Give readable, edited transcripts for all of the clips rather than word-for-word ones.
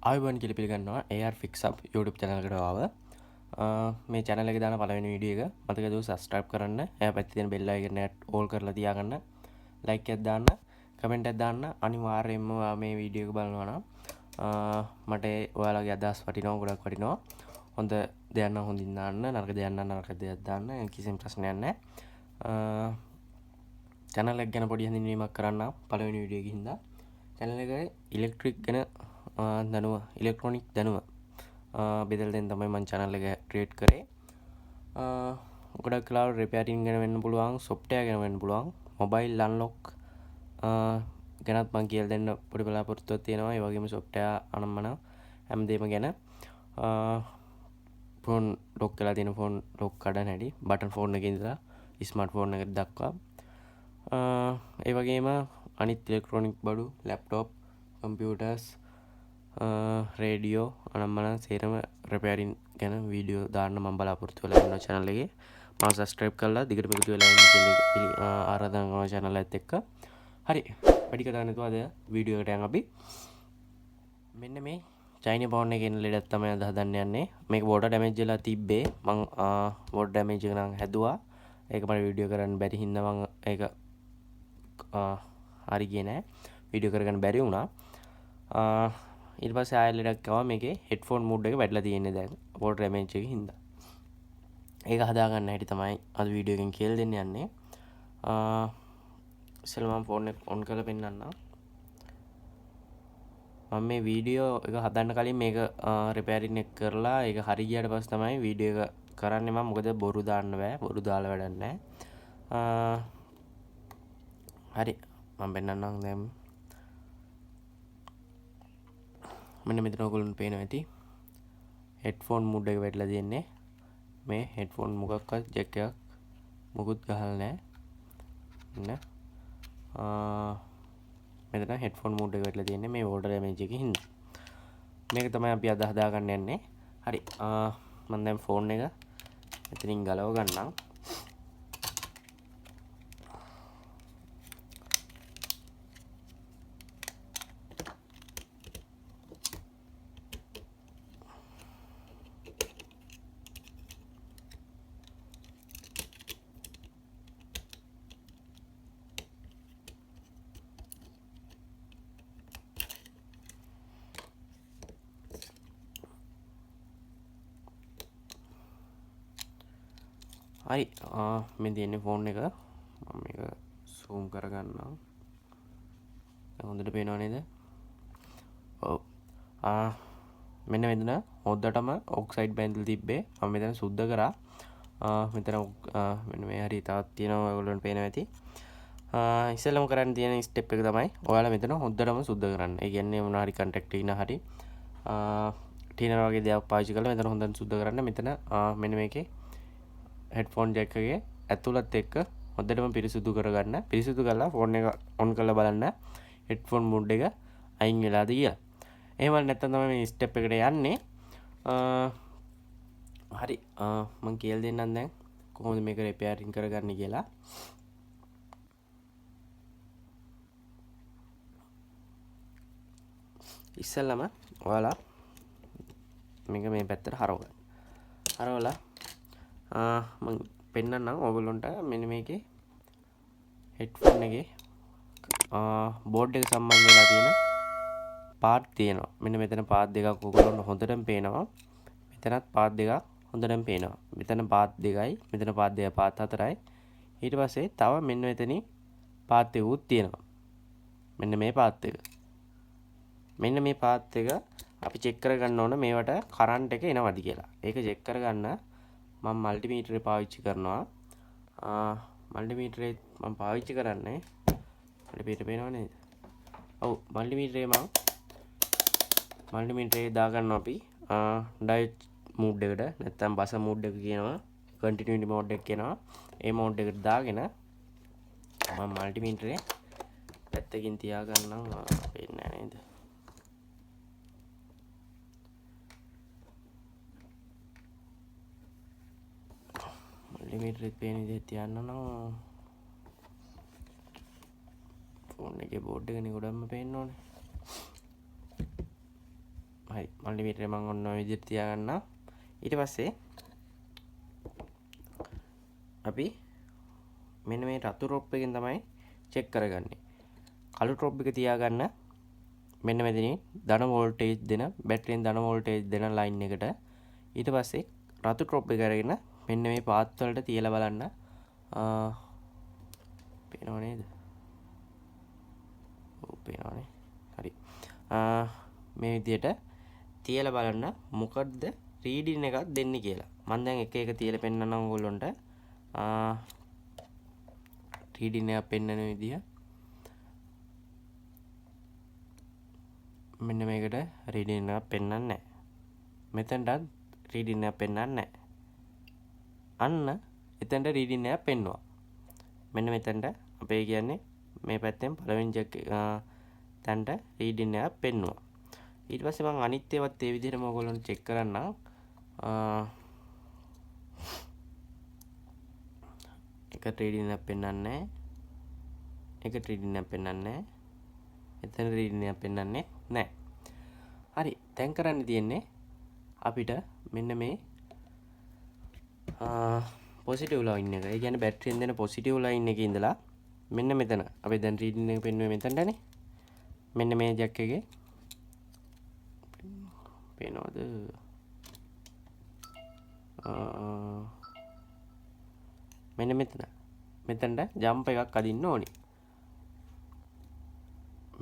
ආයුබෝවන් කියලා පිළිගන්නවා AR Fixup YouTube channel එකට ආව. මේ channel එකේ දාන පළවෙනි වීඩියෝ එක මතක දෝ subscribe කරන්න. එහා පැත්තේ තියෙන bell icon එක all කරලා තියාගන්න. like එකක් දාන්න, comment එකක් දාන්න. අනිවාර්යයෙන්ම මේ වීඩියෝ එක බලනවා නම් මට ඔයාලගේ අදහස් වටිනවා, ගොඩක් වටිනවා. හොඳ දෙයක් නම් හොඳින් දාන්න, නරක දෙයක් නම් නරක දෙයක් දාන්න. කිසිම ප්‍රශ්නයක් නැහැ. channel එක ගැන පොඩි හඳුන්වීමක් කරන්න පළවෙනි වීඩියෝ එකකින් දා. channel එකේ electric ගැන දැනුව ඉලෙක්ට්‍රොනික් දැනුව බෙදලා දෙන්න තමයි මම channel එක create කරේ. ගොඩක් කලාවට repairing ගැන වෙන්න පුළුවන්, software ගැන වෙන්න පුළුවන්, mobile unlock ගැනත් මම කියලා දෙන්න පොඩි බලාපොරොත්තුවක් තියෙනවා. ඒ වගේම software අනම්මන හැමදේම ගැන phone lock කරලා තියෙන phone lock කඩන හැටි, button phone එකේ ඉඳලා smart phone එකට දක්වා. ඒ වගේම අනිත් electronic බඩු, laptop, computers, රේඩියෝ අනම්මන සේරම repairing ගැන වීඩියෝ දාන්න මම බලාපොරොත්තු වෙලා ඉන්නවා channel එකේ. මම subscribe කරලා දිගටම එකතු වෙලා ඉන්න කියලා ආරාධනා කරනවා channel එකත් එක්ක. හරි. වැඩි කතා නැතුව අද වීඩියෝ එකට යන් අපි. මෙන්න මේ China phone එකේ ඉන්න ලෙඩක් තමයි අද හදන්න යන්නේ. මේක water damage වෙලා තිබ්බේ. මම water damage එක නම් හැදුවා. ඒක මට වීඩියෝ කරන්න බැරි හින්දා මම ඒක හරි ගියේ නෑ. වීඩියෝ කරගන්න බැරි වුණා. ඊට පස්සේ ආයෙ ලෙඩක් ආවා. මේකේ headphone mood එක වැටලා තියෙන්නේ දැන් water damage එකකින් හින්දා. ඒක හදාගන්න හැටි තමයි අද වීඩියෝ එකෙන් කියලා දෙන්න යන්නේ. ඉස්සෙල්ලා මම ෆෝන් එක ඔන් කරලා පෙන්නන්නම්. මම මේ වීඩියෝ එක හදන්න කලින් මේක repairing එක කරලා ඒක හරි ගියාට පස්සේ තමයි වීඩියෝ එක කරන්නේ මම. මොකද බොරු දාන්න බෑ. බොරු දාලා වැඩක් නැහැ. හරි. මම පෙන්නන්නම් දැන්. මෙන්න මෙතන ඔයගොල්ලන්ට පේනවා ඇති headphone mood එක වැටලා තියෙන්නේ. මේ headphone මොකක්වත් jack එකක් මොකුත් ගහලා නැහැ. මෙන්න මෙතන headphone mood එක වැටලා තියෙන්නේ මේ water damage එකකින් හින්දා. මේක තමයි අපි අද හදාගන්න යන්නේ. හරි. මම දැන් phone එක මෙතනින් ගලව ගන්නම්. හරි. මේ තියෙන්නේ ෆෝන් එක. මම මේක zoom කරගන්නම්. දැන් හොඳට පේනව නේද? ඔව්. මෙන්න මෙතන හොද්දටම ඔක්සයිඩ් බැඳලා තිබ්බේ. මම මෙතන සුද්ධ කරා. මෙතන මෙන්න මේ හරි තවත් තියෙනවා ඔයගොල්ලන්ට පේනවා ඇති. ඉස්සෙල්ලම කරන්න තියෙන ස්ටෙප් එක තමයි ඔයාලා මෙතන හොද්දටම සුද්ධ කරන්න. ඒ කියන්නේ මොනවා හරි කන්ටැක්ට් ක්ලීනර් හරි ක්ලීනර් වගේ දෙයක් පාවිච්චි කරලා මෙතන හොඳට සුද්ධ කරන්න. මෙතන මෙන්න මේකේ headphone jack එකේ ඇතුළත් එක්ක හොඳටම පිරිසිදු කරගන්න. පිරිසිදු කරලා ෆෝන් එක ඔන් කරලා බලන්න headphone mood එක අයින් වෙලාද කියලා. එහෙම නැත්නම් තමයි මේ ස්ටෙප් එකට යන්නේ. හරි. මම කියලා දෙන්නම් දැන් කොහොමද මේක repairing කරගන්නේ කියලා. ඉස්සෙල්ලාම ඔයාලා මේක මේ පැත්තට හරවගන්න. හරවලා මම පෙන්නන්නම් ඔයගොල්ලන්ට මෙන්න මේකේ headphone එකේ board එක සම්බන්ධ වෙලා තියෙන part තියෙනවා. මෙන්න මෙතන part දෙකක් ඔයගොල්ලන්ට හොඳටම පේනවා. මෙතනත් part දෙකක් හොඳටම පේනවා. මෙතන part දෙකයි, මෙතන part දෙකයි, part හතරයි. ඊට පස්සේ තව මෙන්න මෙතනින් part එකකුත් තියෙනවා. මෙන්න මේ part එක. මෙන්න මේ part එක අපි check කරගන්න ඕන මේවට current එක එනවද කියලා. ඒක check කරගන්න මම මල්ටිමීටරේ පාවිච්චි කරනවා. මල්ටිමීටරේ මම පාවිච්චි කරන්නේ අපිට පේනව නේද? ඔව් මල්ටිමීටරේ දාගන්නවා අපි ඩයට් මූඩ් එකට නැත්නම් බස මූඩ් එක කියනවා. කන්ටිනියුටි මෝඩ් එක කියනවා. ඒ මෝඩ් එකට දාගෙන මම මල්ටිමීටරේ පැත්තකින් තියාගන්නම්. පේන්නේ නැහැ නේද? මල්ටිමීටරේ පේන විදිහට තියන්න නම් ෆෝන් එකේ බෝඩ් එකනේ ගොඩක්ම පේන්න ඕනේ. හරි මල්ටිමීටරේ මම ඔන්න ඔය විදිහට තියාගන්නවා. ඊට පස්සේ අපි මෙන්න මේ රතු ඩ්‍රොප් එකෙන් තමයි චෙක් කරගන්නේ. කළු ඩ්‍රොප් එක තියාගන්න මෙන්න මෙතනින් ධන වෝල්ටේජ් දෙන බැටරියෙන් ධන වෝල්ටේජ් දෙන ලයින් එකට. ඊට පස්සේ රතු ඩ්‍රොප් එක අරගෙන මෙන්න මේ පාත් වලට තියලා බලන්න. පේනව නේද? ඔව් පේනවනේ. හරි. මේ විදිහට තියලා බලන්න මොකද්ද රීඩින් එකක් දෙන්නේ කියලා. මම දැන් එක එක තියලා පෙන්නන්නම් ඔයගොල්ලන්ට. රීඩින් එකක් පෙන්නන විදිය. මෙන්න මේකට රීඩින් එකක් පෙන්නන්නේ නැහැ. මෙතනටත් රීඩින් එකක් පෙන්නන්නේ නැහැ. අන්න එතනට රීඩින් එකක් පෙන්නුවා. මෙන්න මෙතනට අපේ කියන්නේ මේ පැත්තෙන් පළවෙනි චෙක් තැනට රීඩින් එකක් පෙන්නුවා. ඊට පස්සේ මම අනිත් ඒවාත් ඒ විදිහටම ඔයගොල්ලන්ට චෙක් කරන්නම්. එක රීඩින් එකක් පෙන්නන්නේ නැහැ. එක රීඩින් එකක් පෙන්නන්නේ නැහැ. එතන රීඩින් එකක් පෙන්නන්නේ නැහැ. හරි දැන් කරන්න තියෙන්නේ අපිට මෙන්න මේ පොසිටිව් ලයින් එක. ඒ කියන්නේ බැටරියෙන් දෙන පොසිටිව් ලයින් එකේ ඉඳලා මෙන්න මෙතන අපි දැන් රීඩින් එක පෙන්වුවේ මෙතනටනේ. මෙන්න මේ ජැක් එකේ පේනවද? මෙන්න මෙතනට ජම්ප් එකක් අදින්න ඕනි.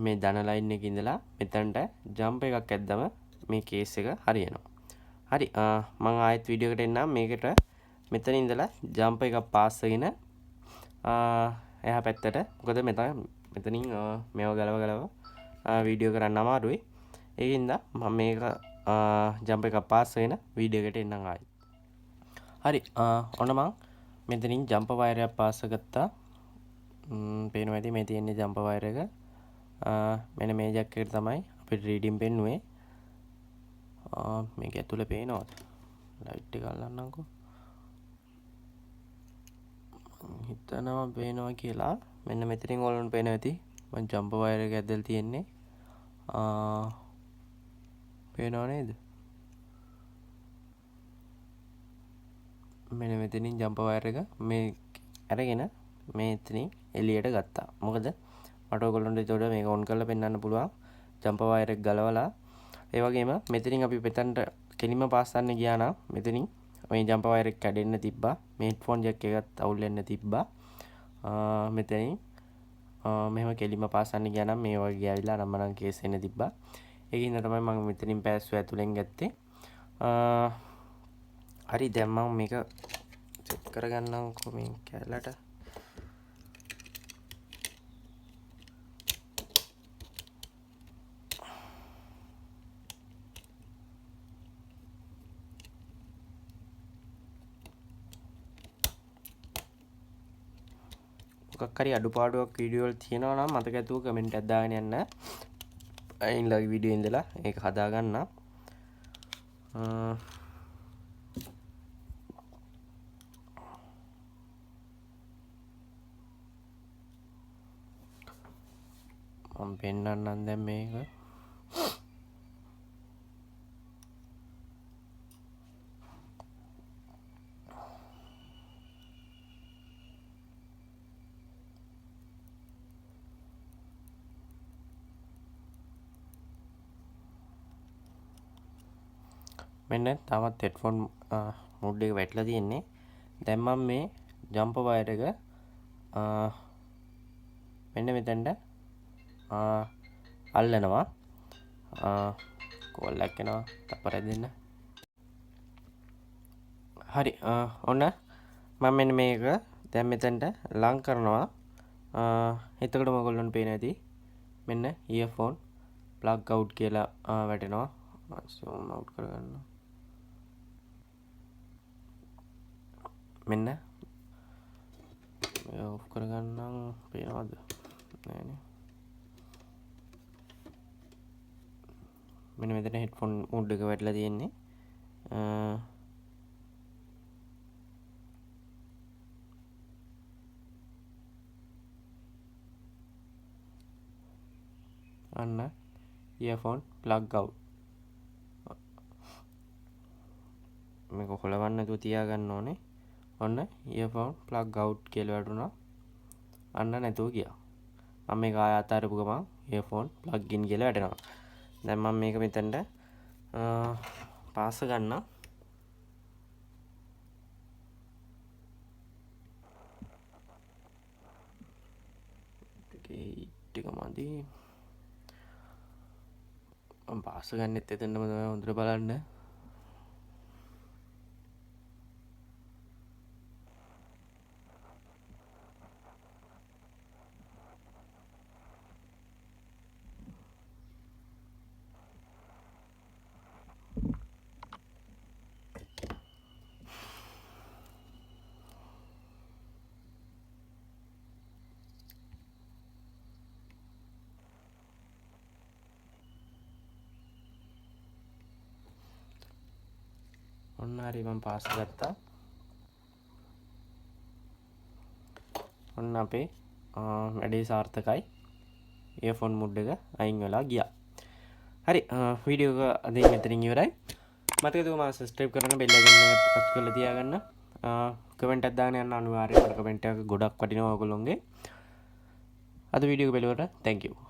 මේ ධන ලයින් එකේ ඉඳලා මෙතනට ජම්ප් එකක් ඇද්දම මේ කේස් එක හරියනවා. හරි මම ආයෙත් වීඩියෝ එකට එන්නම්. මේකට මෙතන ඉඳලා ජම්ප් එකක් පාස් වෙගෙන එහා පැත්තට. මොකද මෙතනින් මේව ගලව වීඩියෝ කරන්න අමාරුයි. ඒකින්ද මම මේක ජම්ප් එකක් පාස් වෙගෙන වීඩියෝ එකට එන්නම් ආයෙත්. හරි ඔන්න මම මෙතනින් ජම්ප් වයර් එකක් පාස් ගත්තා. පේනවා ඇති මේ තියෙන්නේ ජම්ප් වයර් එක. මෙන්න මේ ජැක් එකට තමයි අපිට රීඩින් පෙන්නුවේ. මේක ඇතුලේ පේනවද? ලයිට් එක අල්ලන්නම්කෝ. හිතනවා පේනවා කියලා. මෙන්න මෙතනින් ඔයගොල්ලන්ට පේනවා ඇති. මම ජම්ප් වයර් එක ඇදලා තියෙන්නේ. පේනව නේද? මෙන්න මෙතනින් ජම්ප් වයර් එක මේ අරගෙන මේ එතනින් එළියට ගත්තා. මොකද මට ඔයගොල්ලන්ට ඒතකොට මේක ඔන් කරලා පෙන්වන්න පුළුවන්. ජම්ප් වයර් එක ගලවලා ඒ වගේම මෙතනින් අපි මෙතනට කෙලින්ම පාස් ගන්න ගියා නම් මෙතනින් මේ ජම්ප් වයර් එක කැඩෙන්න තිබ්බා. මේ හෙඩ්ෆෝන් ජැක් එකත් අවුල් වෙන්න තිබ්බා. මෙතනින් මෙහෙම කෙලින්ම පාස් ගන්න ගියා නම් මේ වගේ ගෑවිලා අනම්මනම් කේස් වෙන්න තිබ්බා. ඒකින්ද තමයි මම මෙතනින් පැස්ව ඇතුලෙන් ගත්තේ. හරි දැන් මම මේක සෙට් කරගන්නම්කෝ මේ කැලලට. මොකක් හරි අඩුපාඩුවක් වීඩියෝ වල තියෙනවා නම් මතක ඇතුව කමෙන්ට් එකක් දාගෙන යන්න. ඊළඟ වීඩියෝ ඉඳලා ඒක හදා ගන්න. මම පෙන්නන්නම් දැන් මේක. මෙන්න තාමත් හෙඩ්ෆෝන් මුඩ් එක වැටලා තියෙන්නේ. දැන් මම මේ ජම්ප් වයර් එක මෙන්න මෙතනට අල්ලනවා. කෝල් එකක් එනවා. තප්පරයක් දෙන්න. හරි ඔන්න මම මෙන්න මේක දැන් මෙතනට ලං කරනවා. එතකොට ඔයගොල්ලන්ට පේන ඇති මෙන්න earphone plug out කියලා වැටෙනවා. zoom out කරගන්න. මෙන්න මේ ඔෆ් කරගන්නම්. පේනවද? නෑනේ. මෙන්න මෙතන හෙඩ්ෆෝන් මෝඩ් එක වැටලා තියෙන්නේ. අන්න earphone plug out. මේක හොලවන්න නැතුව තියාගන්න ඕනේ. ඔන්න earphone plug out කියලා වැටුණා. අන්න නැතුව ගියා. මම මේක ආය අතාරපු ගමන් earphone plug in කියලා වැටෙනවා. දැන් මම මේක මෙතනට පාස ගන්නවා. ටික මදි. මම පාස ගන්නෙත් එතනම තමයි හොඳට බලන්න. ඔන්න හරි මම පාස් ගත්තා. ඔන්න අපේ වැඩේ සාර්ථකයි. earphone mood එක අයින් වෙලා ගියා. හරි වීඩියෝ එක අද මෙතනින් ඉවරයි. මතක තුමා සබස්ක්‍රයිබ් කරන්න බෙල් එකෙන් පත් කරලා තියාගන්න. කමෙන්ට් එකක් දාන්න යන්න අනිවාර්යයෙන්. මට කමෙන්ට් එක ගොඩක් වටිනවා ඔයගොල්ලෝගේ. අද වීඩියෝ එක බලුවට thank you.